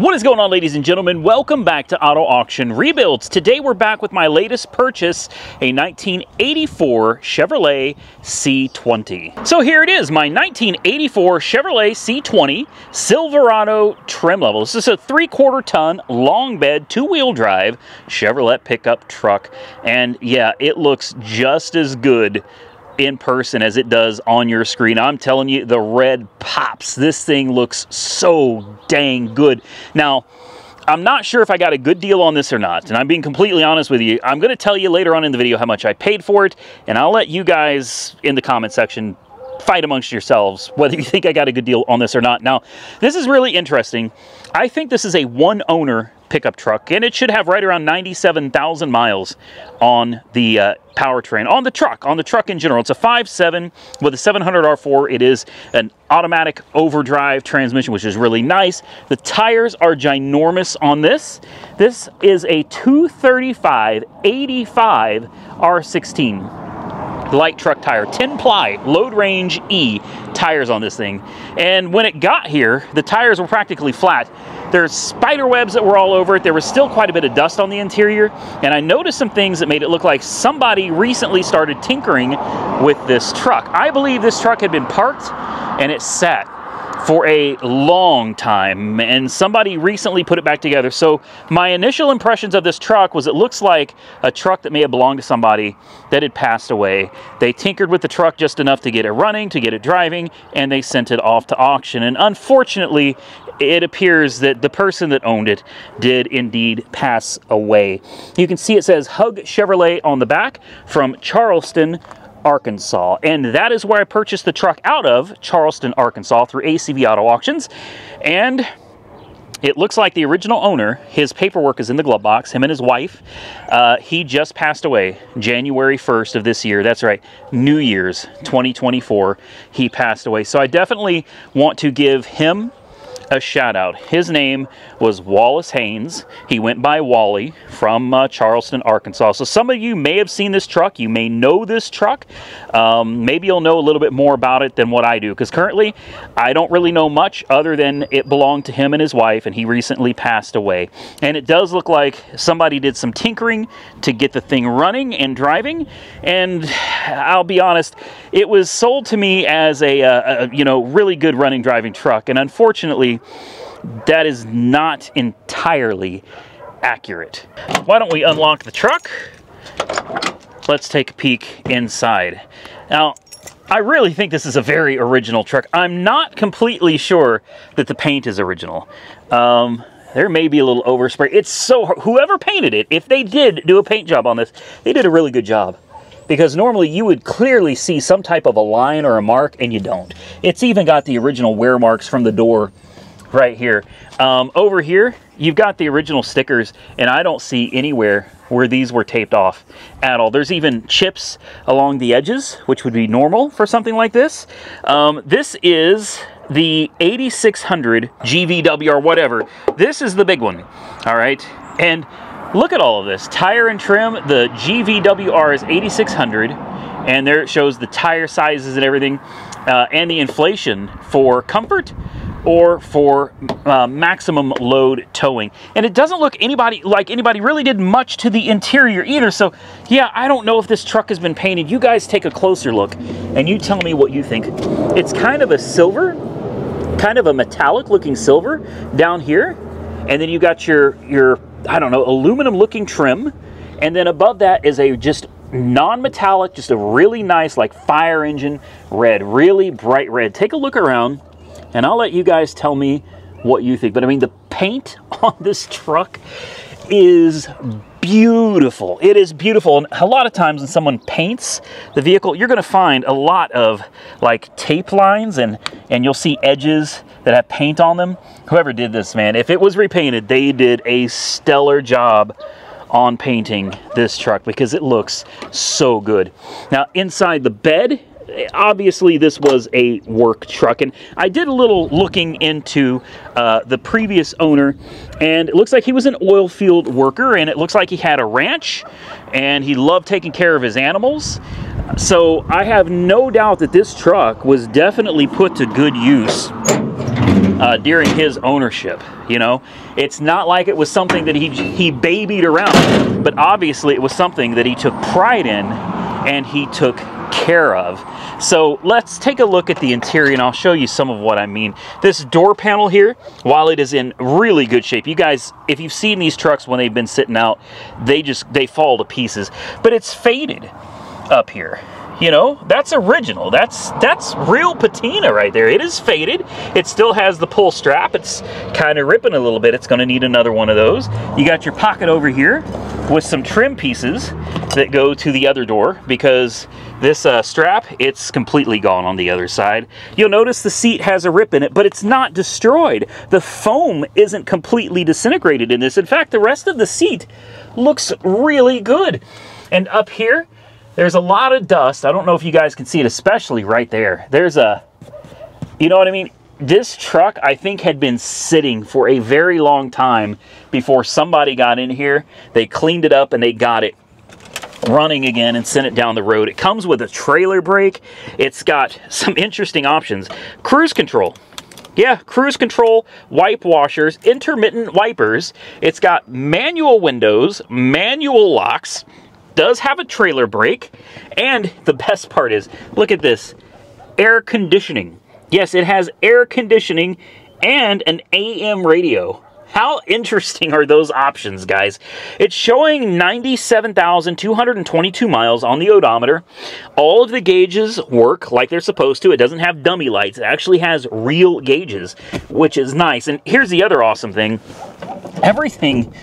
What is going on, ladies and gentlemen? Welcome back to Auto Auction Rebuilds. Today we're back with my latest purchase, a 1984 Chevrolet C20. So here it is, my 1984 Chevrolet C20 Silverado trim level. This is a 3/4 ton long bed, two-wheel drive Chevrolet pickup truck. And yeah, it looks just as good in person as it does on your screen. I'm telling you, the red pops. This thing looks so dang good. Now, I'm not sure if I got a good deal on this or not, and I'm being completely honest with you. I'm going to tell you later on in the video how much I paid for it, and I'll let you guys in the comment section fight amongst yourselves whether you think I got a good deal on this or not. Now, this is really interesting. I think this is a one-owner pickup truck, and it should have right around 97,000 miles on the powertrain, on the truck in general. It's a 5.7 with a 700 R4. It is an automatic overdrive transmission, which is really nice. The tires are ginormous on this. This is a 235/85 R16 light truck tire, 10 ply load range E tires on this thing. And when it got here, the tires were practically flat. There's spider webs that were all over it. There was still quite a bit of dust on the interior, and I noticed some things that made it look like somebody recently started tinkering with this truck. I believe this truck had been parked and it sat for a long time, and somebody recently put it back together. So my initial impressions of this truck was it looks like a truck that may have belonged to somebody that had passed away. They tinkered with the truck just enough to get it running, to get it driving, and they sent it off to auction. And unfortunately, it appears that the person that owned it did indeed pass away. You can see it says Hug Chevrolet on the back from Charleston, Arkansas, and that is where I purchased the truck out of, Charleston, Arkansas, through ACV Auto Auctions. And it looks like the original owner, his paperwork is in the glove box, him and his wife. He just passed away January 1st of this year. That's right, New Year's 2024, he passed away. So I definitely want to give him a shout out. His name was Wallace Haynes. He went by Wally from Charleston, Arkansas. So some of you may have seen this truck. You may know this truck. Maybe you'll know a little bit more about it than what I do, because currently I don't really know much other than it belonged to him and his wife, and he recently passed away. And it does look like somebody did some tinkering to get the thing running and driving. And I'll be honest, it was sold to me as a you know, really good running, driving truck, and unfortunately that is not entirely accurate. Why don't we unlock the truck? Let's take a peek inside. Now, I really think this is a very original truck. I'm not completely sure that the paint is original. There may be a little overspray. It's so hard. Whoever painted it, if they did do a paint job on this, they did a really good job. Because normally you would clearly see some type of a line or a mark, and you don't. It's even got the original wear marks from the door right here. Over here, you've got the original stickers, and I don't see anywhere where these were taped off at all. There's even chips along the edges, which would be normal for something like this. This is the 8600 GVW or whatever. This is the big one, all right? And look at all of this. Tire and trim, the GVWR is 8600, and there it shows the tire sizes and everything, and the inflation for comfort or for maximum load towing. And it doesn't look like anybody really did much to the interior either. So yeah, I don't know if this truck has been painted. You guys take a closer look and you tell me what you think. It's kind of a silver, kind of a metallic looking silver down here. And then you got your I don't know, aluminum looking trim. And then above that is a just non-metallic, just a really nice like fire engine red, really bright red. Take a look around and I'll let you guys tell me what you think. But I mean, the paint on this truck is beautiful. It is beautiful. And a lot of times when someone paints the vehicle, you're going to find a lot of like tape lines, and you'll see edges that have paint on them. Whoever did this, man, if it was repainted, they did a stellar job on painting this truck because it looks so good. Now, inside the bed, obviously this was a work truck, and I did a little looking into the previous owner, and it looks like he was an oil field worker, and it looks like he had a ranch and he loved taking care of his animals. So I have no doubt that this truck was definitely put to good use during his ownership. You know, it's not like it was something that he babied around, but obviously it was something that he took pride in and he took care of. So let's take a look at the interior and I'll show you some of what I mean. This door panel here, while it is in really good shape, you guys, if you've seen these trucks when they've been sitting out, they fall to pieces, but it's faded up here. You know, that's original. That's real patina right there. It is faded. It still has the pull strap. It's kind of ripping a little bit. It's going to need another one of those. You got your pocket over here with some trim pieces that go to the other door, because this strap, it's completely gone on the other side. You'll notice the seat has a rip in it, but it's not destroyed. The foam isn't completely disintegrated in this. In fact, the rest of the seat looks really good. And up here, there's a lot of dust. I don't know if you guys can see it, especially right there. There's a, you know what I mean? This truck, I think, had been sitting for a very long time before somebody got in here. They cleaned it up and they got it running again and sent it down the road. It comes with a trailer brake. It's got some interesting options. Cruise control. Yeah, cruise control, wipe washers, intermittent wipers. It's got manual windows, manual locks. Does have a trailer brake, and the best part is, look at this, air conditioning. Yes, it has air conditioning and an AM radio. How interesting are those options, guys? It's showing 97,222 miles on the odometer. All of the gauges work like they're supposed to. It doesn't have dummy lights. It actually has real gauges, which is nice. And here's the other awesome thing. Everything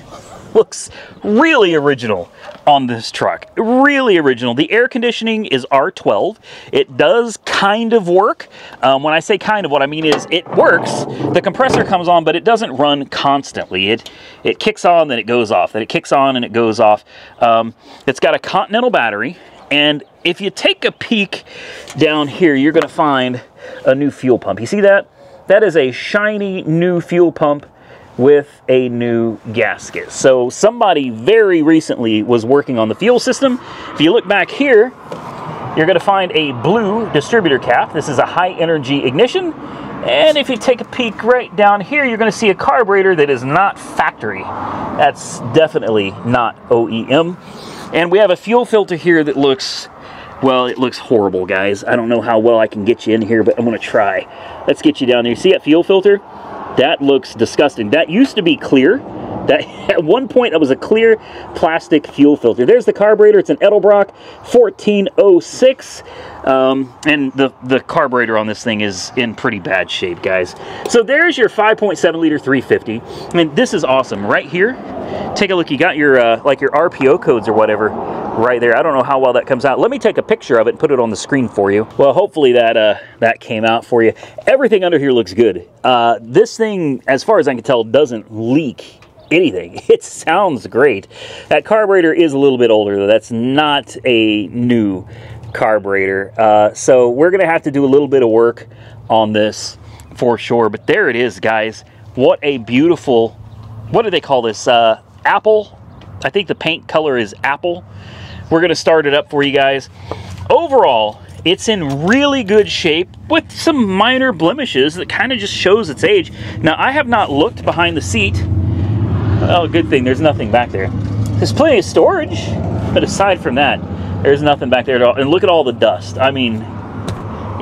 looks really original on this truck. Really original. The air conditioning is R12. It does kind of work. When I say kind of, what I mean is it works. The compressor comes on, but it doesn't run constantly. It kicks on, then it goes off. Then it kicks on and it goes off. It's got a Continental battery. And if you take a peek down here, you're going to find a new fuel pump. You see that? That is a shiny new fuel pump with a new gasket. So somebody very recently was working on the fuel system. If you look back here, you're going to find a blue distributor cap. This is a high energy ignition. And if you take a peek right down here, you're going to see a carburetor that is not factory. That's definitely not OEM. And we have a fuel filter here that looks, well, it looks horrible, guys. I don't know how well I can get you in here, but I'm going to try. Let's get you down there. See that fuel filter? That looks disgusting. That used to be clear. That at one point that was a clear plastic fuel filter. There's the carburetor. It's an Edelbrock 1406. And the carburetor on this thing is in pretty bad shape, guys. So there's your 5.7 liter 350. I mean, this is awesome. Right here, take a look. You got your like your RPO codes or whatever right there. I don't know how well that comes out. Let me take a picture of it and put it on the screen for you. Well, hopefully that came out for you. Everything under here looks good. This thing, as far as I can tell, doesn't leak anything. It sounds great. That carburetor is a little bit older, though. That's not a new carburetor. So we're going to have to do a little bit of work on this for sure. But there it is, guys. What a beautiful, what do they call this? Apple. I think the paint color is apple. We're going to start it up for you guys. Overall, it's in really good shape with some minor blemishes that kind of just shows its age. Now, I have not looked behind the seat. Oh, good thing there's nothing back there. There's plenty of storage, but aside from that, there's nothing back there at all. And look at all the dust. I mean,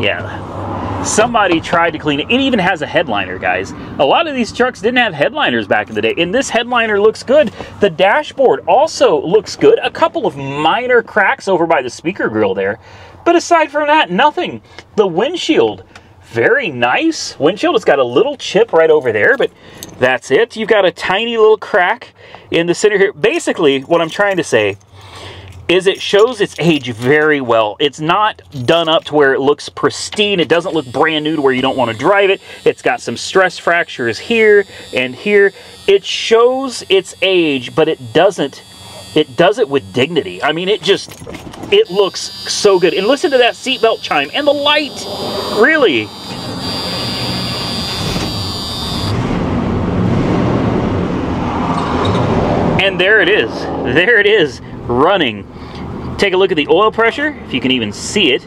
yeah. Somebody tried to clean it. It even has a headliner, guys. A lot of these trucks didn't have headliners back in the day, and this headliner looks good. The dashboard also looks good. A couple of minor cracks over by the speaker grill there. But aside from that, nothing. The windshield, very nice windshield. It's got a little chip right over there, but that's it. You've got a tiny little crack in the center here. Basically, what I'm trying to say is it shows its age very well. It's not done up to where it looks pristine. It doesn't look brand new to where you don't want to drive it. It's got some stress fractures here and here. It shows its age, but it does it with dignity. I mean, it looks so good. And listen to that seatbelt chime and the light, really. And there it is, running. Take a look at the oil pressure, if you can even see it.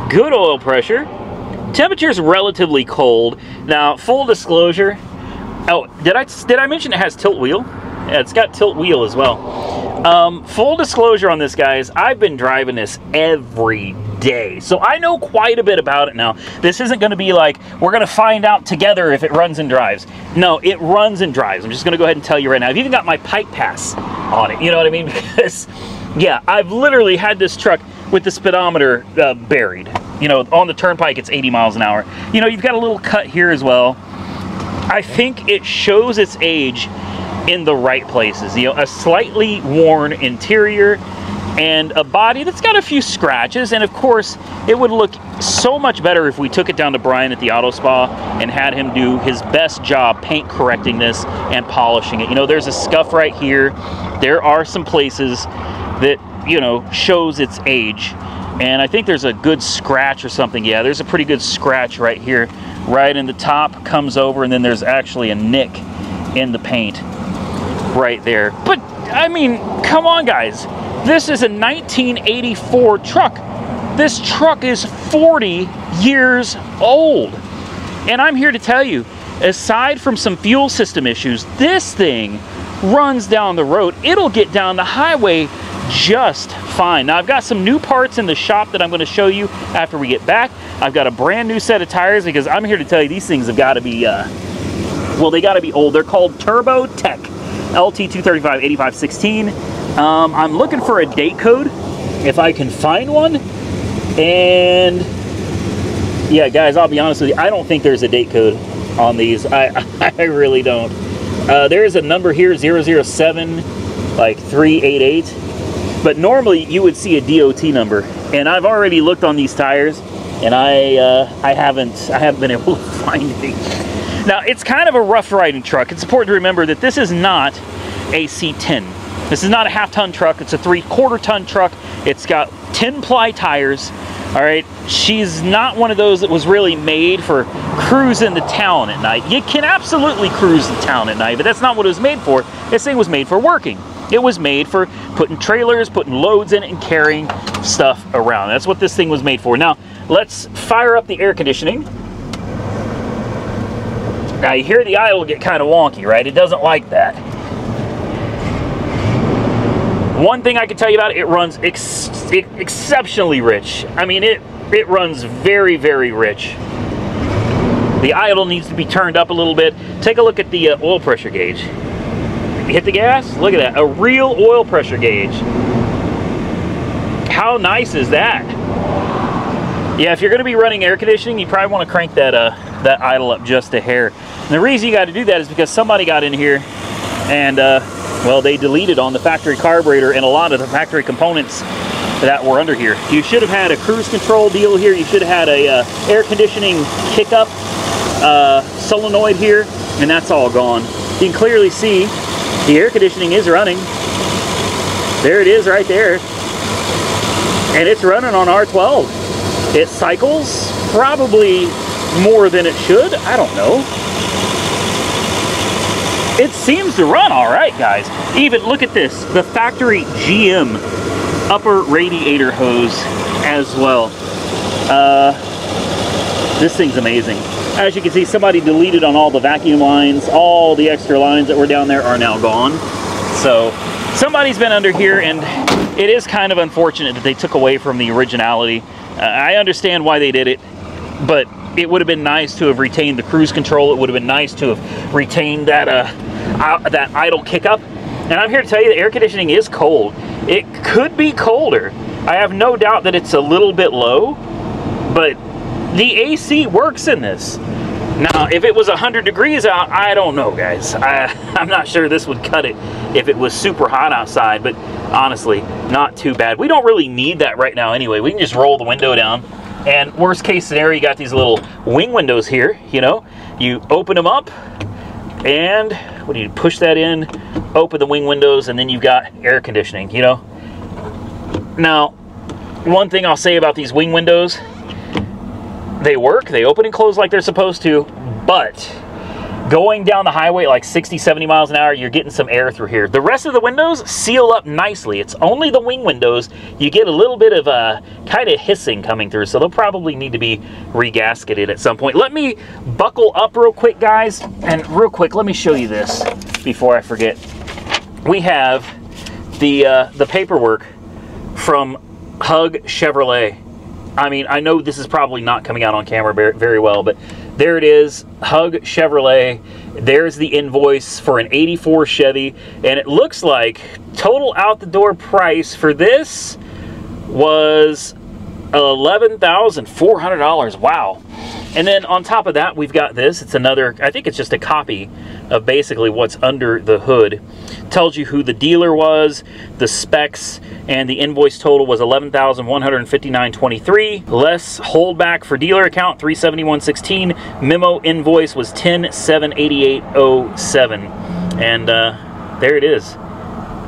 Good oil pressure. Temperature's relatively cold. Now, full disclosure, oh, did I mention it has tilt wheel? Yeah, it's got tilt wheel as well. Full disclosure on this, guys, I've been driving this every day, so I know quite a bit about it now. This isn't going to be like, we're going to find out together if it runs and drives. No, it runs and drives. I'm just going to go ahead and tell you right now. I've even got my pipe pass on it, you know what I mean? Because, yeah, I've literally had this truck with the speedometer buried. You know, on the turnpike, it's 80 miles an hour. You know, you've got a little cut here as well. I think it shows its age in the right places. You know, a slightly worn interior and a body that's got a few scratches. And of course, it would look so much better if we took it down to Brian at the auto spa and had him do his best job paint correcting this and polishing it. You know, there's a scuff right here. There are some places that, you know, shows its age. And I think there's a good scratch or something. Yeah, there's a pretty good scratch right here. Right in the top, comes over, and then there's actually a nick in the paint right there. But, I mean, come on, guys. This is a 1984 truck. This truck is 40 years old. And I'm here to tell you, aside from some fuel system issues, this thing runs down the road. It'll get down the highway just fine. Now, I've got some new parts in the shop that I'm going to show you after we get back. I've got a brand new set of tires because I'm here to tell you these things have got to be, well, they got to be old. They're called Turbo Tech LT235 8516. I'm looking for a date code if I can find one. And yeah, guys, I'll be honest with you, I don't think there's a date code on these. I really don't. There is a number here, 007, like 388. But normally you would see a DOT number, and I've already looked on these tires, and I haven't been able to find anything. Now, it's kind of a rough riding truck. It's important to remember that this is not a C10. This is not a half-ton truck. It's a 3/4-ton truck. It's got 10-ply tires. All right, she's not one of those that was really made for cruising the town at night. You can absolutely cruise the town at night, but that's not what it was made for. This thing was made for working. It was made for putting trailers, putting loads in it, and carrying stuff around. That's what this thing was made for. Now, let's fire up the air conditioning. Now, you hear the idle get kind of wonky, right? It doesn't like that. One thing I can tell you about it, it runs exceptionally rich. I mean, it runs very, very rich. The idle needs to be turned up a little bit. Take a look at the oil pressure gauge. You hit the gas, look at that, a real oil pressure gauge. How nice is that? Yeah, if you're going to be running air conditioning, you probably want to crank that that idle up just a hair. And the reason you got to do that is because somebody got in here and well, they deleted on the factory carburetor and a lot of the factory components that were under here. You should have had a cruise control deal here. You should have had a air conditioning kick-up solenoid here, and that's all gone. You can clearly see the air conditioning is running. There it is right there. And it's running on R12. It cycles probably more than it should. I don't know. It seems to run all right, guys. Even look at this, the factory GM upper radiator hose as well. This thing's amazing. As you can see, somebody deleted on all the vacuum lines. All the extra lines that were down there are now gone. So somebody's been under here, and it is kind of unfortunate that they took away from the originality. I understand why they did it, but it would have been nice to have retained the cruise control. It would have been nice to have retained that that idle kick-up. And I'm here to tell you the air conditioning is cold. It could be colder. I have no doubt that it's a little bit low, but the AC works in this. Now, if it was 100 degrees out, I don't know, guys. I'm not sure this would cut it if it was super hot outside, but honestly, not too bad. We don't really need that right now anyway. We can just roll the window down. And worst case scenario, you got these little wing windows here, you know. You open them up, and what do you push that in, open the wing windows, and then you've got air conditioning, you know. Now, one thing I'll say about these wing windows, they work, they open and close like they're supposed to, but Going down the highway at like 60, 70 miles an hour, you're getting some air through here. The rest of the windows seal up nicely. It's only the wing windows. You get a little bit of kind of hissing coming through, so they'll probably need to be regasketed at some point. Let me buckle up real quick, guys, and real quick, let me show you this before I forget. We have the paperwork from Hug Chevrolet. I mean, I know this is probably not coming out on camera very well, but there it is, Hug Chevrolet. There's the invoice for an 84 Chevy, and it looks like total out the door price for this was $11,400. Wow. And then on top of that, we've got this. It's another, I think it's just a copy of basically what's under the hood. Tells you who the dealer was, the specs, and the invoice total was $11,159.23. Less holdback for dealer account, $371.16. Memo invoice was $10,788.07. And there it is.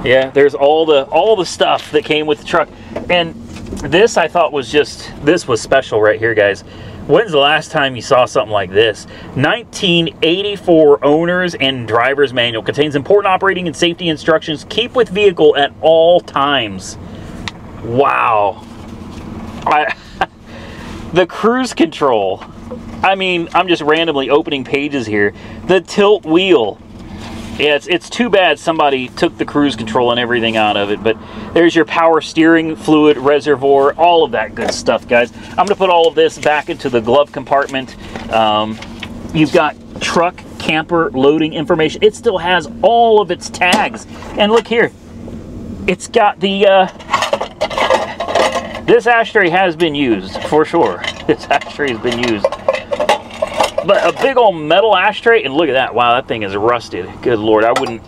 Yeah, there's all the stuff that came with the truck. And this I thought was just, this was special right here, guys. When's the last time you saw something like this? 1984 owner's and driver's manual. Contains important operating and safety instructions. Keep with vehicle at all times. Wow. The cruise control. I mean, I'm just randomly opening pages here. The tilt wheel. Yeah, it's too bad somebody took the cruise control and everything out of it, but there's your power steering fluid reservoir, all of that good stuff, guys. I'm going to put all of this back into the glove compartment. You've got truck camper loading information. It still has all of its tags. And look here, it's got the, this ashtray has been used, for sure. This ashtray has been used. But a big old metal ashtray, and look at that. Wow, that thing is rusted. Good Lord, I wouldn't,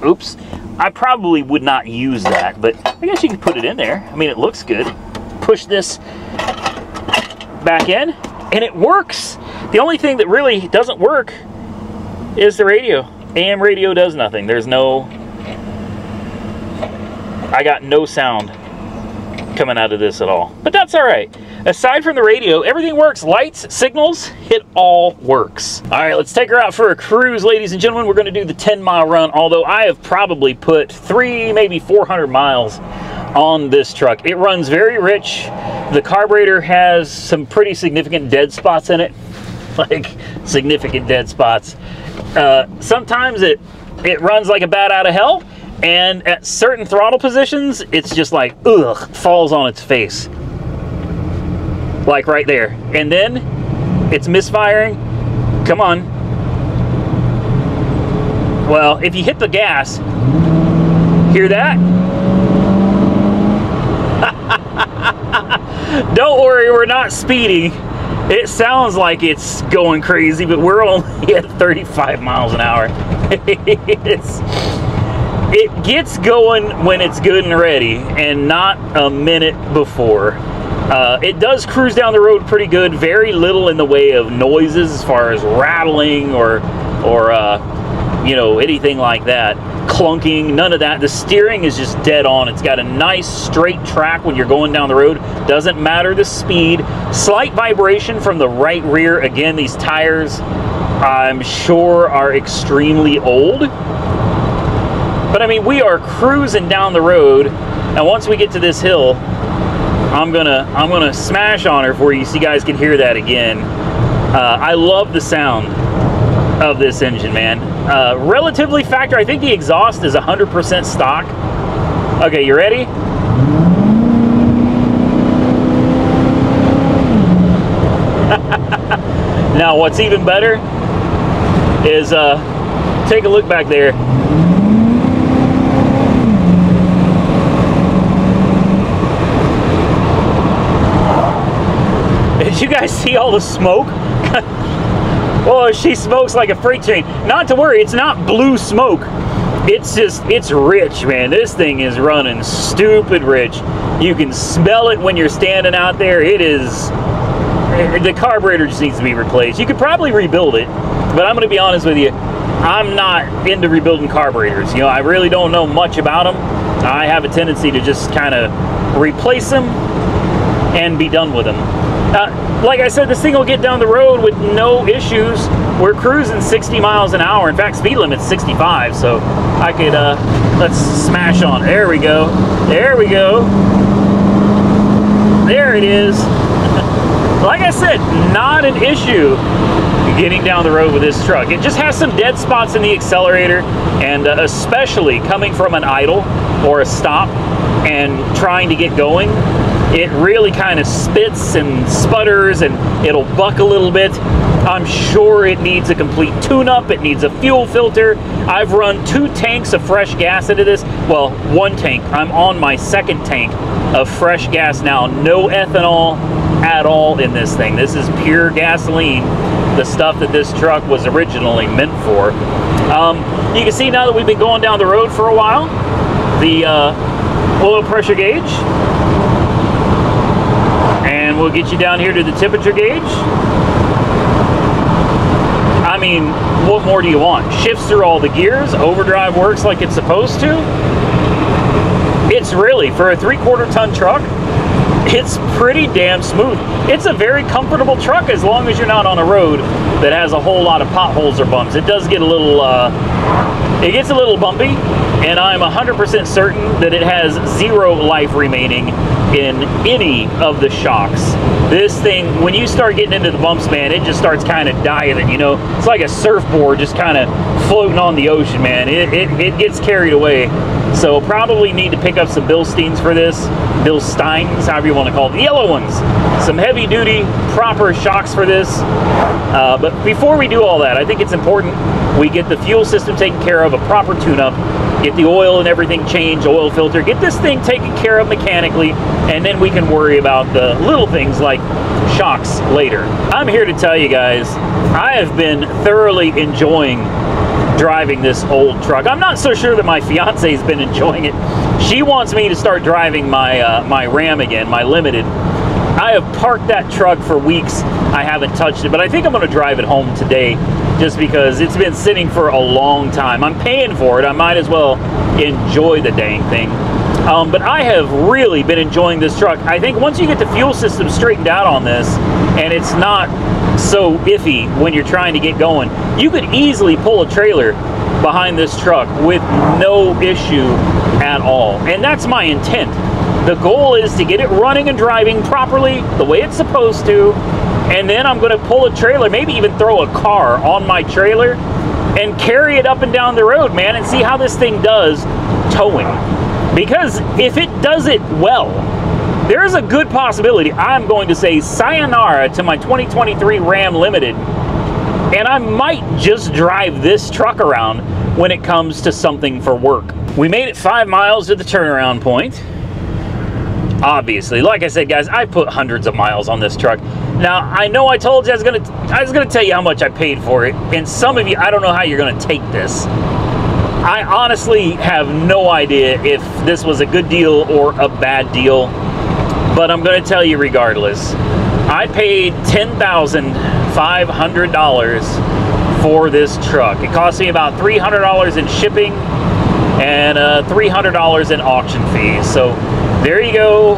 oops. I probably would not use that, but I guess you can put it in there. I mean, it looks good. Push this back in, and it works. The only thing that really doesn't work is the radio. AM radio does nothing. There's no, I got no sound coming out of this at all. But that's all right. Aside from the radio, everything works. Lights, signals, it all works. All right, let's take her out for a cruise, ladies and gentlemen. We're going to do the 10-mile run, although I have probably put 300, maybe 400 miles on this truck. It runs very rich. The carburetor has some pretty significant dead spots in it, like significant dead spots. Sometimes it runs like a bat out of hell, and at certain throttle positions, it's just like, ugh, falls on its face. Like right there. And then it's misfiring. Come on. Well, if you hit the gas, hear that? Don't worry, we're not speeding. It sounds like it's going crazy, but we're only at 35 miles an hour. It gets going when it's good and ready, and not a minute before. It does cruise down the road pretty good. Very little in the way of noises as far as rattling or you know, anything like that. Clunking, none of that. The steering is just dead on. It's got a nice straight track when you're going down the road. Doesn't matter the speed. Slight vibration from the right rear. Again, these tires, I'm sure, are extremely old. But I mean, we are cruising down the road, and once we get to this hill, I'm gonna smash on her for you so you guys can hear that again. I love the sound of this engine, man. Relatively factor, I think the exhaust is 100% stock. Okay, you ready? Now, what's even better is take a look back there. Did you guys see all the smoke? Oh, she smokes like a freight train. Not to worry, it's not blue smoke. It's just, it's rich, man. This thing is running stupid rich. You can smell it when you're standing out there. It is, the carburetor just needs to be replaced. You could probably rebuild it, but I'm going to be honest with you, I'm not into rebuilding carburetors. You know, I really don't know much about them. I have a tendency to just kind of replace them and be done with them. Like I said, this thing will get down the road with no issues. We're cruising 60 miles an hour. In fact, speed limit's 65, so I could, let's smash on. There we go. There we go. There it is. Like I said, not an issue getting down the road with this truck. It just has some dead spots in the accelerator, and especially coming from an idle or a stop and trying to get going, it really kind of spits and sputters and it'll buck a little bit. I'm sure it needs a complete tune-up. It needs a fuel filter. I've run 2 tanks of fresh gas into this. Well, 1 tank. I'm on my 2nd tank of fresh gas now. No ethanol at all in this thing. This is pure gasoline, the stuff that this truck was originally meant for. You can see now that we've been going down the road for a while, the oil pressure gauge, and we'll get you down here to the temperature gauge. I mean, what more do you want? Shifts through all the gears, overdrive works like it's supposed to. It's really, for a 3/4 ton truck, it's pretty damn smooth. It's a very comfortable truck as long as you're not on a road that has a whole lot of potholes or bumps. It does get a little, it gets a little bumpy, and I'm 100% certain that it has 0 life remaining in any of the shocks. This thing, when you start getting into the bumps, man, it just starts kind of diving, you know? It's like a surfboard just kind of floating on the ocean, man. It gets carried away. So probably need to pick up some Bilsteins for this. Bilsteins, however you want to call it. The yellow ones. Some heavy duty, proper shocks for this. But before we do all that, I think it's important we get the fuel system taken care of, a proper tune-up, get the oil and everything changed, oil filter, get this thing taken care of mechanically, and then we can worry about the little things like shocks later. I'm here to tell you guys, I have been thoroughly enjoying driving this old truck. I'm not so sure that my fiance has been enjoying it. She wants me to start driving my my Ram again, my Limited. I have parked that truck for weeks. I haven't touched it, but I think I'm going to drive it home today just because it's been sitting for a long time. I'm paying for it. I might as well enjoy the dang thing. But I have really been enjoying this truck. I think once you get the fuel system straightened out on this, and it's not so iffy when you're trying to get going, you could easily pull a trailer behind this truck with no issue at all. And that's my intent. The goal is to get it running and driving properly the way it's supposed to, and then I'm going to pull a trailer, maybe even throw a car on my trailer and carry it up and down the road, man, and see how this thing does towing. Because if it does it well, there's a good possibility I'm going to say sayonara to my 2023 Ram Limited, and I might just drive this truck around when it comes to something for work. We made it 5 miles to the turnaround point. Obviously, like I said, guys, I put hundreds of miles on this truck. Now, I know I told you I was gonna tell you how much I paid for it, and some of you, I don't know how you're gonna take this. I honestly have no idea if this was a good deal or a bad deal, but I'm gonna tell you regardless. I paid $10,500 for this truck. It cost me about $300 in shipping and $300 in auction fees. So there you go.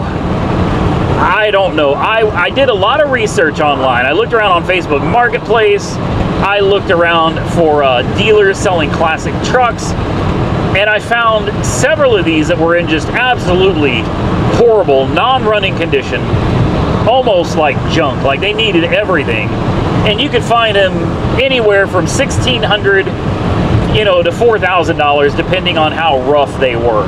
I don't know. I did a lot of research online. I looked around on Facebook Marketplace. I looked around for dealers selling classic trucks, and I found several of these that were in just absolutely horrible, non-running condition, almost like junk, like they needed everything. And you could find them anywhere from $1,600, you know, to $4,000, depending on how rough they were.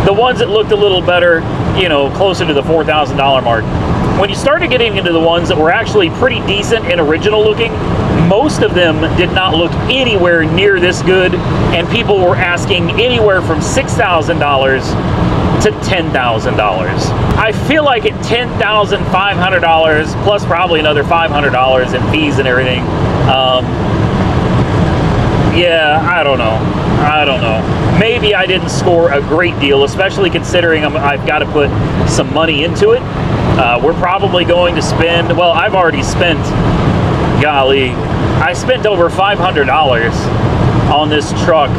The ones that looked a little better, you know, closer to the $4,000 mark. When you started getting into the ones that were actually pretty decent and original looking, most of them did not look anywhere near this good, and people were asking anywhere from $6,000 to $10,000. I feel like at $10,500 plus probably another $500 in fees and everything, yeah, I don't know. Maybe I didn't score a great deal, especially considering I've got to put some money into it. We're probably going to spend, well, I've already spent, golly, I spent over $500 on this truck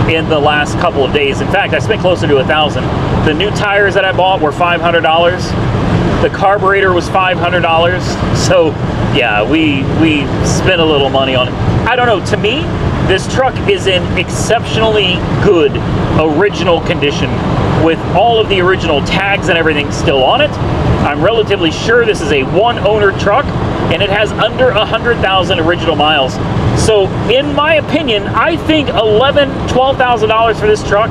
in the last couple of days. In fact, I spent closer to $1,000. The new tires that I bought were $500. The carburetor was $500. So yeah, we spent a little money on it. I don't know, to me, this truck is in exceptionally good original condition with all of the original tags and everything still on it. I'm relatively sure this is a one-owner truck, and it has under 100,000 original miles. So in my opinion, I think $11,000, $12,000 for this truck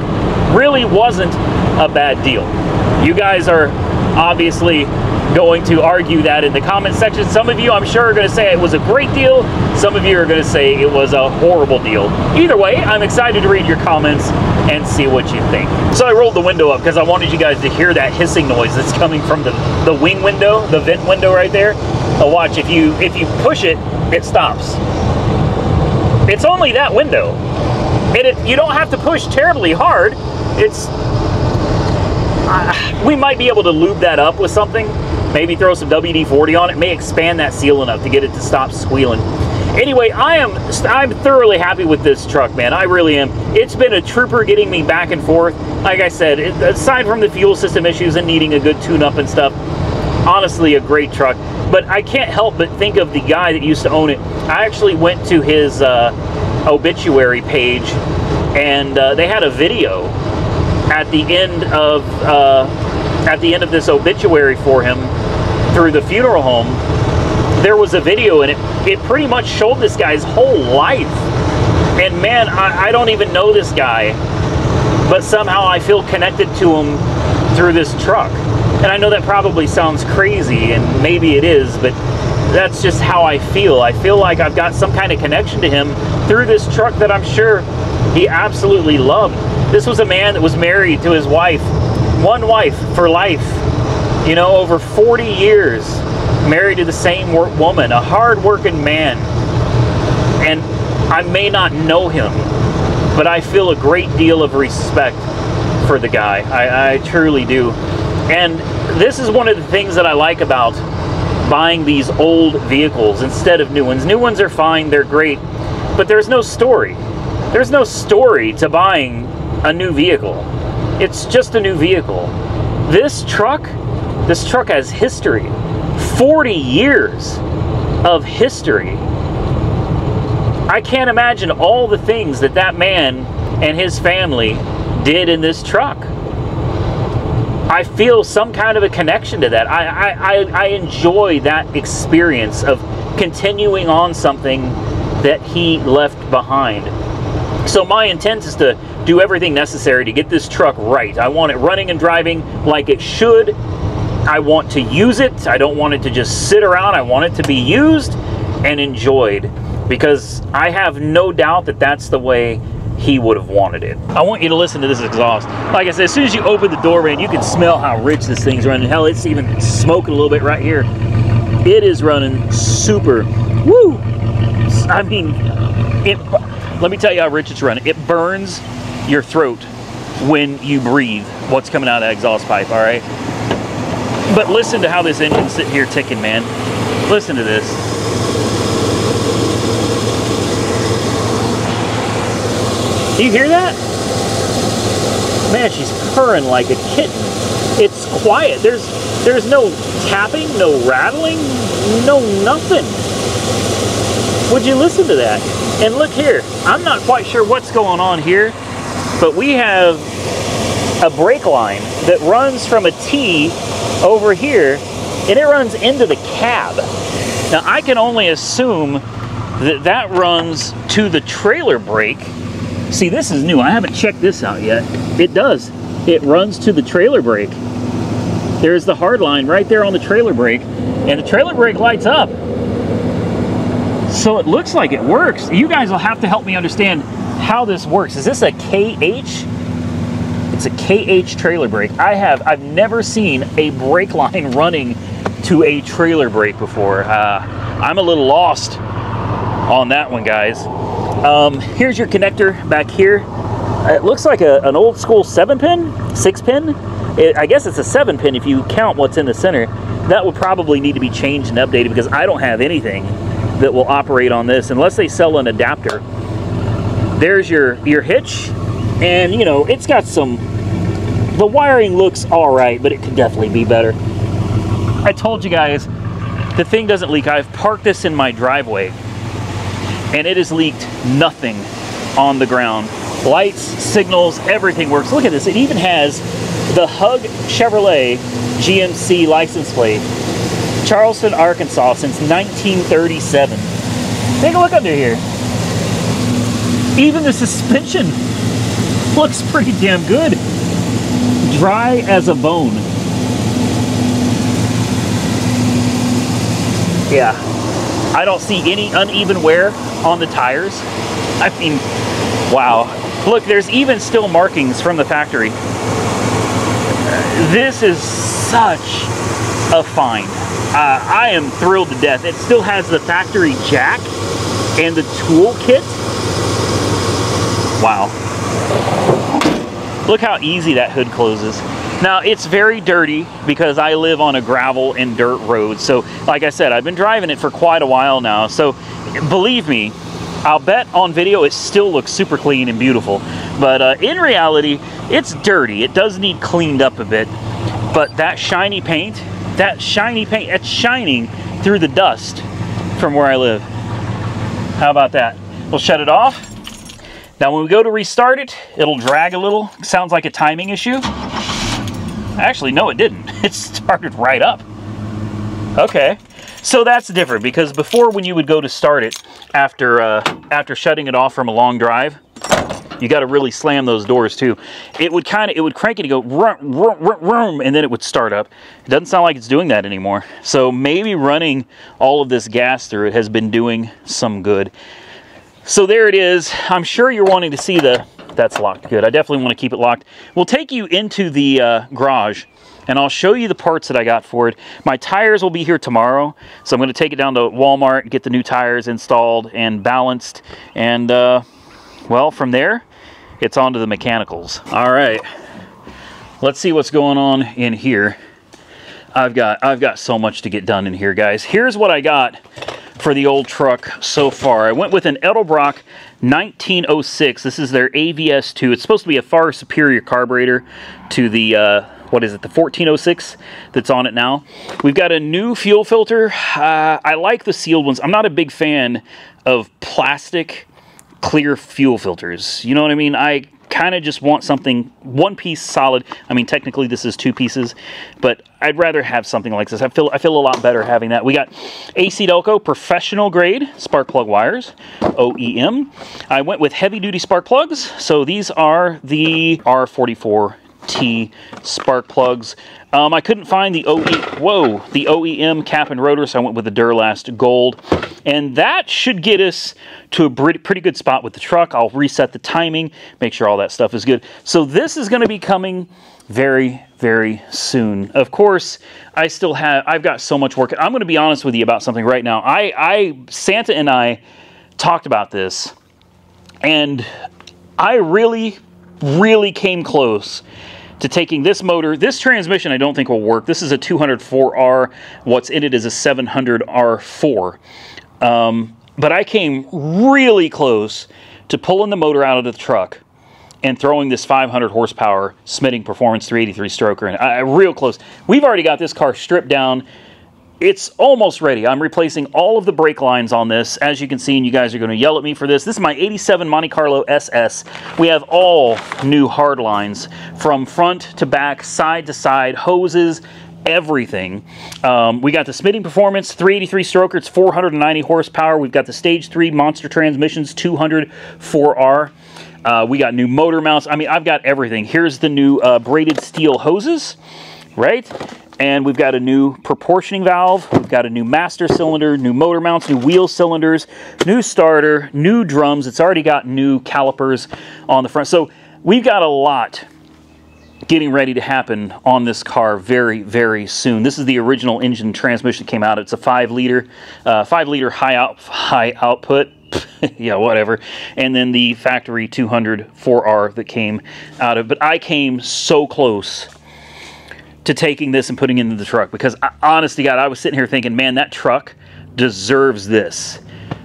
really wasn't a bad deal. You guys are obviously going to argue that in the comment section. Some of you, I'm sure, are going to say it was a great deal. Some of you are going to say it was a horrible deal. Either way, I'm excited to read your comments and see what you think. So I rolled the window up because I wanted you guys to hear that hissing noise that's coming from the wing window, the vent window right there. Now watch, if you push it, it stops. It's only that window. And you don't have to push terribly hard. It's we might be able to lube that up with something. Maybe throw some WD-40 on it. May expand that seal enough to get it to stop squealing. Anyway, I'm thoroughly happy with this truck, man. I really am. It's been a trooper getting me back and forth. Like I said, aside from the fuel system issues and needing a good tune-up and stuff, honestly, a great truck. But I can't help but think of the guy that used to own it. I actually went to his obituary page, and they had a video at the end of this obituary for him through the funeral home. There was a video, and it pretty much showed this guy's whole life. And man, I don't even know this guy, but somehow I feel connected to him through this truck. And I know that probably sounds crazy, and maybe it is, but that's just how I feel. I feel like I've got some kind of connection to him through this truck that I'm sure he absolutely loved. This was a man that was married to his wife, one wife for life, you know, over 40 years, married to the same woman, a hard-working man. And I may not know him, but I feel a great deal of respect for the guy. I truly do. And this is one of the things that I like about buying these old vehicles instead of new ones. New ones are fine, they're great, but there's no story. There's no story to buying a new vehicle. It's just a new vehicle. This truck has history. 40 years of history. I can't imagine all the things that that man and his family did in this truck. I feel some kind of a connection to that. I enjoy that experience of continuing on something that he left behind. So my intent is to do everything necessary to get this truck right. I want it running and driving like it should. I want to use it. I don't want it to just sit around. I want it to be used and enjoyed, because I have no doubt that that's the way he would have wanted it. I want you to listen to this exhaust. Like I said, as soon as you open the door, man, you can smell how rich this thing's running. Hell, it's even smoking a little bit right here. It is running super, woo! I mean, let me tell you how rich it's running. It burns your throat when you breathe what's coming out of that exhaust pipe, all right? But listen to how this engine's sitting here ticking, man. Listen to this. Do you hear that? Man, she's purring like a kitten. It's quiet. There's no tapping, no rattling, no nothing. Would you listen to that? And look here. I'm not quite sure what's going on here, but we have a brake line that runs from a T over here, and it runs into the cab. Now, I can only assume that that runs to the trailer brake. See, this is new. I haven't checked this out yet. It does. It runs to the trailer brake. There's the hard line right there on the trailer brake, and the trailer brake lights up. So it looks like it works. You guys will have to help me understand how this works. Is this a KH? It's a KH trailer brake. I've never seen a brake line running to a trailer brake before. I'm a little lost on that one, guys. Here's your connector back here. It looks like an old school 7-pin, 6-pin. I guess it's a 7-pin if you count what's in the center. That would probably need to be changed and updated, because I don't have anything that will operate on this unless they sell an adapter. There's your hitch, and you know, it's got some, the wiring looks all right, but it could definitely be better. I told you guys, the thing doesn't leak. I've parked this in my driveway, and it has leaked nothing on the ground. Lights, signals, everything works. Look at this. It even has the Hug Chevrolet GMC license plate. Charleston, Arkansas, since 1937. Take a look under here. Even the suspension looks pretty damn good. Dry as a bone. Yeah, I don't see any uneven wear on the tires. I mean, wow. Look, there's even still markings from the factory. This is such a find. I am thrilled to death. It still has the factory jack and the tool kit. Wow. Look how easy that hood closes. Now, it's very dirty because I live on a gravel and dirt road. So, like I said, I've been driving it for quite a while now. So, believe me, I'll bet on video it still looks super clean and beautiful. But in reality, it's dirty. It does need cleaned up a bit. But that shiny paint, it's shining through the dust from where I live. How about that? We'll shut it off. Now when we go to restart it, it'll drag a little. Sounds like a timing issue. Actually, no, it didn't. It started right up. Okay, so that's different because before, when you would go to start it after shutting it off from a long drive, you got to really slam those doors too. It would crank it to go rum, rum, rum, rum, and then it would start up. It doesn't sound like it's doing that anymore. So maybe running all of this gas through it has been doing some good. So there it is. I'm sure you're wanting to see that's locked good. I definitely want to keep it locked. We'll take you into the garage and I'll show you the parts that I got for it. My tires will be here tomorrow, so I'm going to take it down to Walmart, get the new tires installed and balanced, and well, from there, it's on to the mechanicals. All right, let's see what's going on in here. I've got so much to get done in here, guys. Here's what I got for the old truck so far. I went with an Edelbrock 1906. This is their AVS2. It's supposed to be a far superior carburetor to the what is it, the 1406 that's on it now. We've got a new fuel filter. I like the sealed ones. I'm not a big fan of plastic clear fuel filters. You know what I mean? I kind of just want something one piece solid. I mean, technically this is two pieces, but I'd rather have something like this. I feel a lot better having that. We got AC Delco professional grade spark plug wires, OEM. I went with heavy duty spark plugs. So these are the R44T spark plugs. I couldn't find the OEM cap and rotor, so I went with the Durlast Gold. And that should get us to a pretty good spot with the truck. I'll reset the timing, make sure all that stuff is good. So this is going to be coming very, very soon. Of course, I've got so much work. I'm going to be honest with you about something right now. Santa and I talked about this, and I really, really came close to taking this motor. This transmission I don't think will work. This is a 204R. What's in it is a 700R4. But I came really close to pulling the motor out of the truck and throwing this 500 horsepower Smitting Performance 383 stroker in. Real close. We've already got this car stripped down. It's almost ready. I'm replacing all of the brake lines on this. As you can see, and you guys are going to yell at me for this, this is my 87 Monte Carlo SS. We have all new hard lines from front to back, side to side, hoses, everything. We got the Smitting Performance 383 stroker. It's 490 horsepower. We've got the Stage 3 Monster Transmissions 204R. We got new motor mounts. I mean, I've got everything. Here's the new braided steel hoses, right? And we've got a new proportioning valve. We've got a new master cylinder, new motor mounts, new wheel cylinders, new starter, new drums. It's already got new calipers on the front. So we've got a lot getting ready to happen on this car very, very soon. This is the original engine transmission that came out. It's a 5-liter high output. Yeah, whatever. And then the factory 204R that came out of. But I came so close to taking this and putting it into the truck, because honest to God, I was sitting here thinking, man, that truck deserves this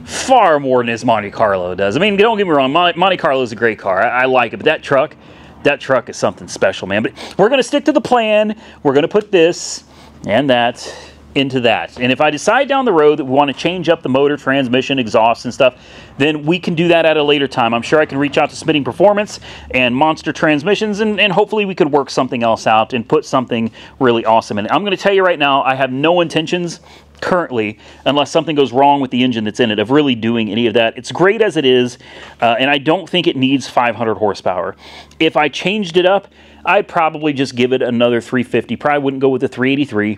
far more than this Monte Carlo does. I mean, don't get me wrong, Monte Carlo is a great car. I like it, but that truck is something special, man. But we're going to stick to the plan. We're going to put this and that into that. And if I decide down the road that we want to change up the motor, transmission, exhaust, and stuff, then we can do that at a later time. I'm sure I can reach out to Smithing Performance and Monster Transmissions, and hopefully we could work something else out and put something really awesome in it. I'm going to tell you right now, I have no intentions currently, unless something goes wrong with the engine that's in it, of really doing any of that. It's great as it is, and I don't think it needs 500 horsepower. If I changed it up, I'd probably just give it another 350. Probably wouldn't go with the 383.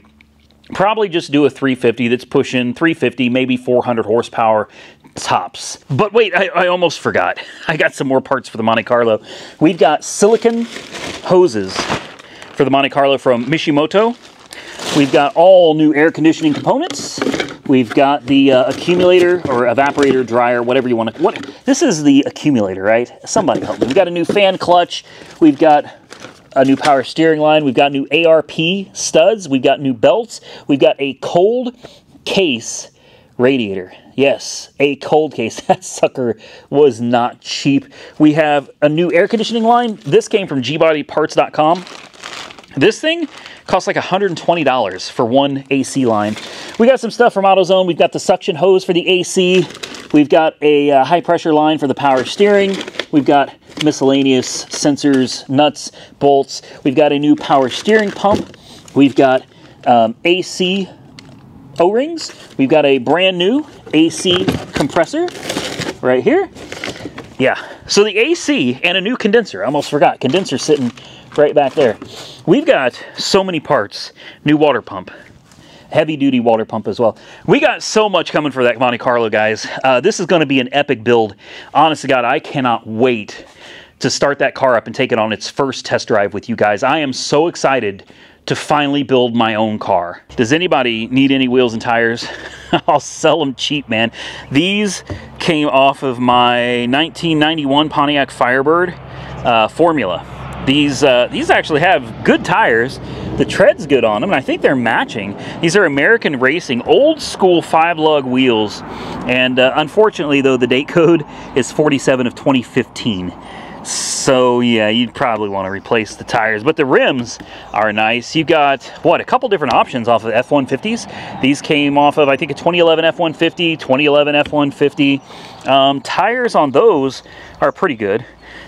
Probably just do a 350 that's pushing 350, maybe 400 horsepower tops. But wait, I almost forgot. I got some more parts for the Monte Carlo. We've got silicone hoses for the Monte Carlo from Mishimoto. We've got all new air conditioning components. We've got the accumulator or evaporator, dryer, whatever you want to. This is the accumulator, right? Somebody help me. We've got a new fan clutch. We've got a new power steering line. We've got new ARP studs. We've got new belts. We've got a cold case radiator. Yes, a cold case. That sucker was not cheap. We have a new air conditioning line. This came from gbodyparts.com. This thing costs like $120 for one AC line. We got some stuff from AutoZone. We've got the suction hose for the AC. We've got a high pressure line for the power steering. We've got miscellaneous sensors, nuts, bolts. We've got a new power steering pump. We've got AC O-rings. We've got a brand new AC compressor right here. Yeah, so the AC and a new condenser. I almost forgot. Condenser sitting right back there. We've got so many parts. New water pump. Heavy-duty water pump as well. We got so much coming for that Monte Carlo, guys. This is going to be an epic build. Honest to God, I cannot wait to start that car up and take it on its first test drive with you guys. I am so excited to finally build my own car. Does anybody need any wheels and tires? I'll sell them cheap, man. These came off of my 1991 Pontiac Firebird Formula. These actually have good tires. The tread's good on them, and I think they're matching. These are American Racing, old school 5-lug wheels. And unfortunately, though, the date code is 47 of 2015. So yeah, you'd probably want to replace the tires, but the rims are nice. You got, what, a couple different options off of F-150s. These came off of, I think, a 2011 F-150, 2011 F-150. Tires on those are pretty good.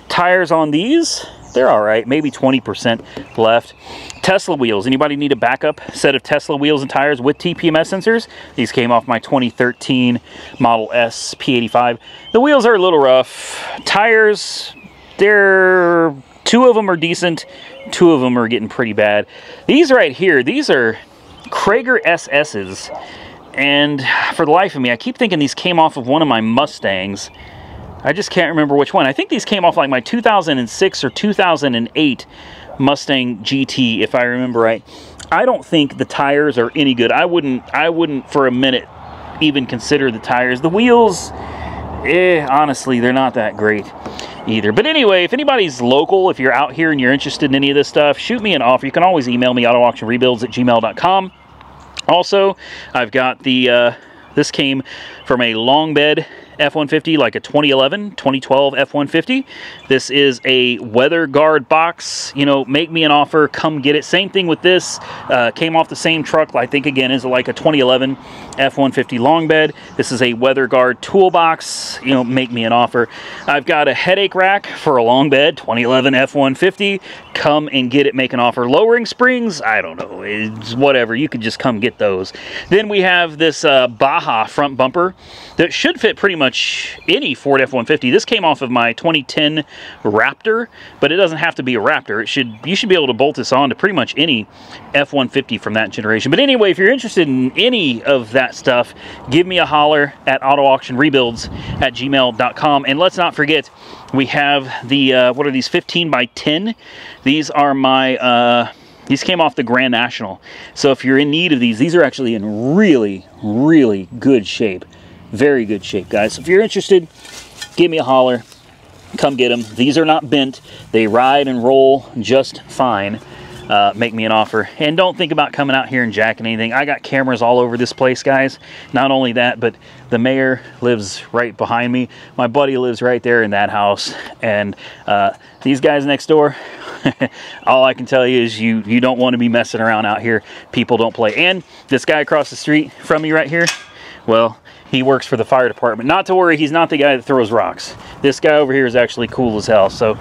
Tires on these, they're all right, maybe 20% left. Tesla wheels. Anybody need a backup set of Tesla wheels and tires with TPMS sensors? These came off my 2013 Model S P85. The wheels are a little rough. Tires, two of them are decent, two of them are getting pretty bad. These right here, these are Krager SS's, and for the life of me, I keep thinking these came off of one of my Mustangs. I just can't remember which one. I think these came off like my 2006 or 2008 Mustang GT, if I remember right. I don't think the tires are any good. I wouldn't for a minute even consider the tires. The wheels, honestly, they're not that great either. But anyway, if anybody's local, if you're out here and you're interested in any of this stuff, shoot me an offer. You can always email me, autoauctionrebuilds@gmail.com. Also, I've got the, this came from a long bed F-150, like a 2011, 2012 F-150. This is a weather guard box. You know, make me an offer, come get it. Same thing with this. Came off the same truck, I think, again, is like a 2011 F-150 long bed. This is a weather guard toolbox. You know, make me an offer. I've got a headache rack for a long bed, 2011 F-150. Come and get it, make an offer. Lowering springs, I don't know, it's whatever. You could just come get those. Then we have this Baja front bumper that should fit pretty much any Ford F-150. This came off of my 2010 Raptor, but it doesn't have to be a Raptor. You should be able to bolt this on to pretty much any F-150 from that generation. But anyway, if you're interested in any of that stuff, give me a holler at autoauctionrebuilds@gmail.com. And let's not forget, we have the, what are these, 15 by 10? These are my, these came off the Grand National. So if you're in need of these are actually in really, really good shape. Very good shape, guys. So if you're interested, give me a holler. Come get them. These are not bent. They ride and roll just fine. Make me an offer. And don't think about coming out here and jacking anything. I got cameras all over this place, guys. Not only that, but the mayor lives right behind me. My buddy lives right there in that house. And these guys next door, all I can tell you is you don't want to be messing around out here. People don't play. And this guy across the street from me right here, well, he works for the fire department. Not to worry, he's not the guy that throws rocks. This guy over here is actually cool as hell. So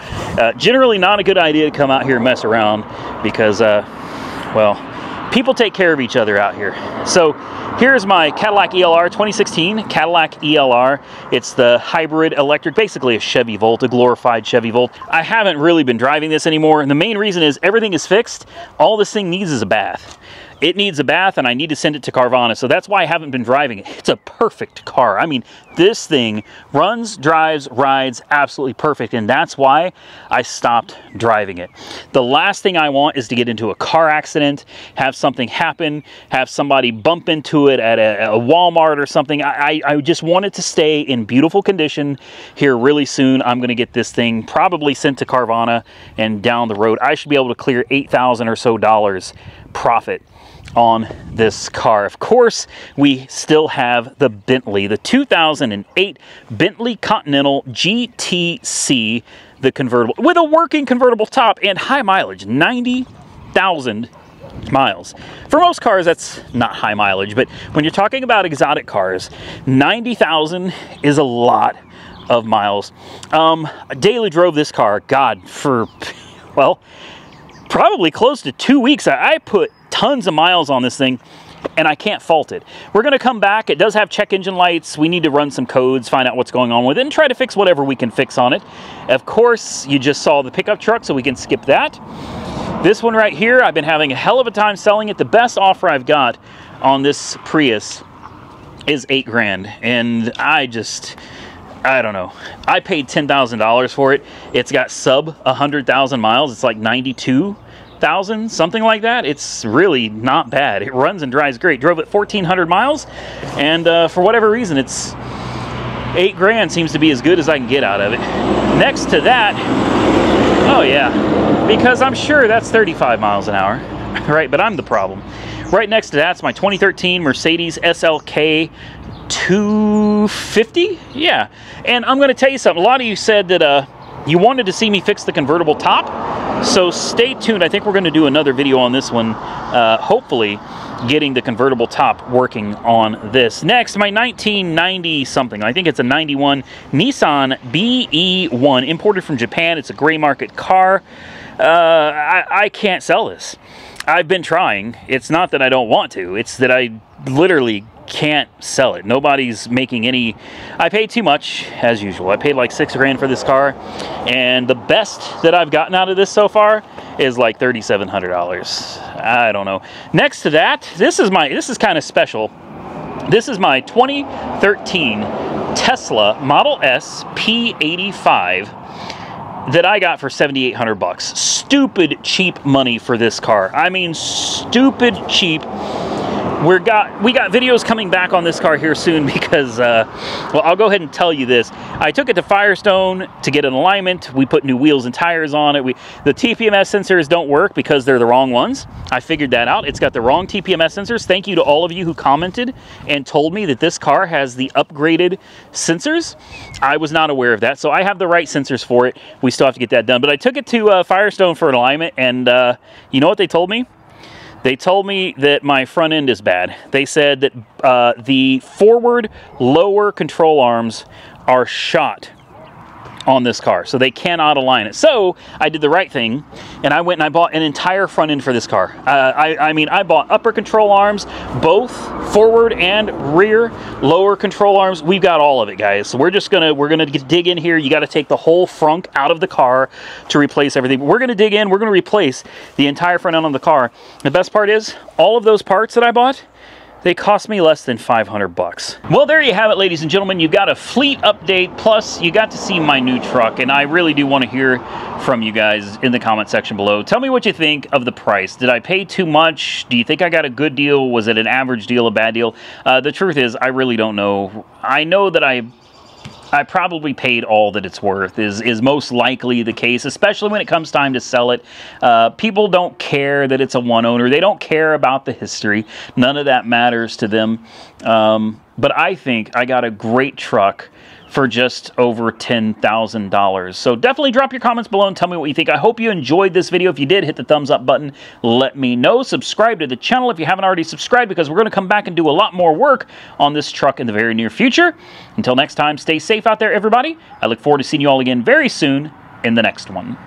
generally not a good idea to come out here and mess around because, well, people take care of each other out here. So here's my Cadillac ELR 2016 Cadillac ELR. It's the hybrid electric, basically a Chevy Volt, a glorified Chevy Volt. I haven't really been driving this anymore, and the main reason is everything is fixed. All this thing needs is a bath. It needs a bath, and I need to send it to Carvana, so that's why I haven't been driving it. It's a perfect car. I mean, this thing runs, drives, rides absolutely perfect, and that's why I stopped driving it. The last thing I want is to get into a car accident, have something happen, have somebody bump into it at a Walmart or something. I just want it to stay in beautiful condition here really soon. I'm going to get this thing probably sent to Carvana, and down the road, I should be able to clear $8,000 or so profit on this car. Of course, we still have the Bentley, the 2008 Bentley Continental GTC, the convertible, with a working convertible top and high mileage, 90,000 miles. For most cars, that's not high mileage, but when you're talking about exotic cars, 90,000 is a lot of miles. I daily drove this car, God, for, well, probably close to 2 weeks. I put tons of miles on this thing, and I can't fault it. We're going to come back. It does have check engine lights. We need to run some codes, find out what's going on with it, and try to fix whatever we can fix on it. Of course, you just saw the pickup truck, so we can skip that. This one right here, I've been having a hell of a time selling it. The best offer I've got on this Prius is $8 grand, and I don't know. I paid $10,000 for it. It's got sub 100,000 miles. It's like 92,000, something like that. It's really not bad. It runs and drives great. Drove it 1,400 miles, and for whatever reason, it's $8 grand seems to be as good as I can get out of it. Next to that, oh yeah, because I'm sure that's 35 miles an hour, right? But I'm the problem. Right next to that's my 2013 Mercedes SLK 250. Yeah, and I'm going to tell you something. A lot of you said that you wanted to see me fix the convertible top, so stay tuned. I think we're going to do another video on this one, hopefully getting the convertible top working on this. Next, my 1990 something, I think it's a 91 Nissan BE1, imported from Japan. It's a gray market car. I can't sell this. I've been trying. It's not that I don't want to, it's that I literally can't sell it. Nobody's making any. I paid too much, as usual. I paid like $6 grand for this car, and the best that I've gotten out of this so far is like $3,700. I don't know. Next to that, this is kind of special. This is my 2013 Tesla Model S P85 that I got for $7,800. Stupid cheap money for this car. I mean, stupid cheap. We got videos coming back on this car here soon because, well, I'll go ahead and tell you this. I took it to Firestone to get an alignment. We put new wheels and tires on it. The TPMS sensors don't work because they're the wrong ones. I figured that out. It's got the wrong TPMS sensors. Thank you to all of you who commented and told me that this car has the upgraded sensors. I was not aware of that, so I have the right sensors for it. We still have to get that done. But I took it to Firestone for an alignment, and you know what they told me? They told me that my front end is bad. They said that the forward lower control arms are shot on this car, so they cannot align it. So I did the right thing, and I went and I bought an entire front end for this car. I mean, I bought upper control arms, both forward and rear, lower control arms. We've got all of it, guys. So we're gonna dig in here. You got to take the whole frunk out of the car to replace everything. We're gonna dig in. We're gonna replace the entire front end on the car. The best part is all of those parts that I bought, they cost me less than 500 bucks. Well, there you have it, ladies and gentlemen. You got a fleet update, plus you got to see my new truck, and I really do want to hear from you guys in the comment section below. Tell me what you think of the price. Did I pay too much? Do you think I got a good deal? Was it an average deal, a bad deal? The truth is, I really don't know. I know that I probably paid all that it's worth, is most likely the case, especially when it comes time to sell it. People don't care that it's a one owner. They don't care about the history. None of that matters to them. But I think I got a great truck for just over $10,000. So definitely drop your comments below and tell me what you think. I hope you enjoyed this video. If you did, hit the thumbs up button. Let me know. Subscribe to the channel if you haven't already subscribed, because we're going to come back and do a lot more work on this truck in the very near future. Until next time, stay safe out there, everybody. I look forward to seeing you all again very soon in the next one.